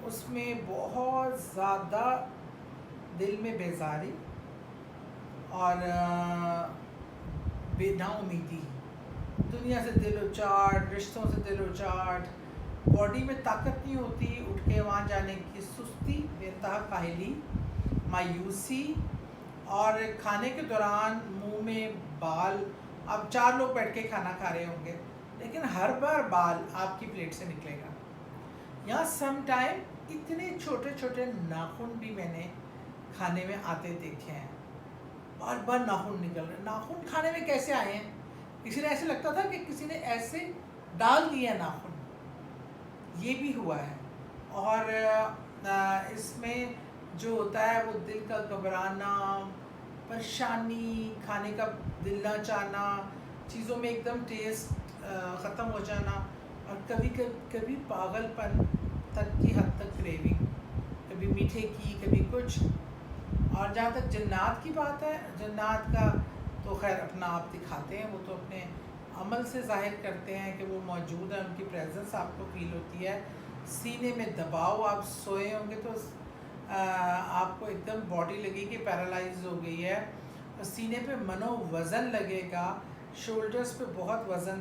اس میں بہت زیادہ دل میں بیزاری اور بے نا امیدی، دنیا سے دل اچاٹ، رشتوں سے دل اچاٹ، باڈی میں طاقت نہیں ہوتی اٹھ کے وہاں جانے کی، سستی، بے انتہا کاہلی، مایوسی، اور کھانے کے دوران منہ میں بال. اب 4 لوگ بیٹھ کے کھانا کھا رہے ہوں گے لیکن ہر بار بال آپ کی پلیٹ سے نکلے گا. یا سم ٹائم اتنے چھوٹے چھوٹے ناخن بھی میں نے کھانے میں آتے دیکھے ہیں، بار بار ناخن نکل رہے. ناخن کھانے میں کیسے آئے ہیں؟ کسی نے ایسے لگتا تھا کہ کسی نے ایسے ڈال دیا ناخن. یہ بھی ہوا ہے. اور اس میں جو ہوتا ہے وہ دل کا گھبرانا، پریشانی، کھانے کا دل نہ چاہنا، چیزوں میں ایک دم ٹیسٹ ختم ہو جانا، اور کبھی پاگل پن تک کی حد تک کریونگ، کبھی میٹھے کی، کبھی کچھ. اور جہاں تک جنات کی بات ہے، جنات کا تو خیر اپنا آپ دکھاتے ہیں، وہ تو اپنے عمل سے ظاہر کرتے ہیں کہ وہ موجود ہیں، ان کی پریزنس آپ کو فیل ہوتی ہے. سینے میں دباؤ، آپ سوئے ہوں گے تو آپ کو ایک دم باڈی لگے کہ پیرالائز ہو گئی ہے. سینے پہ منو وزن لگے گا، شولڈرز پہ بہت وزن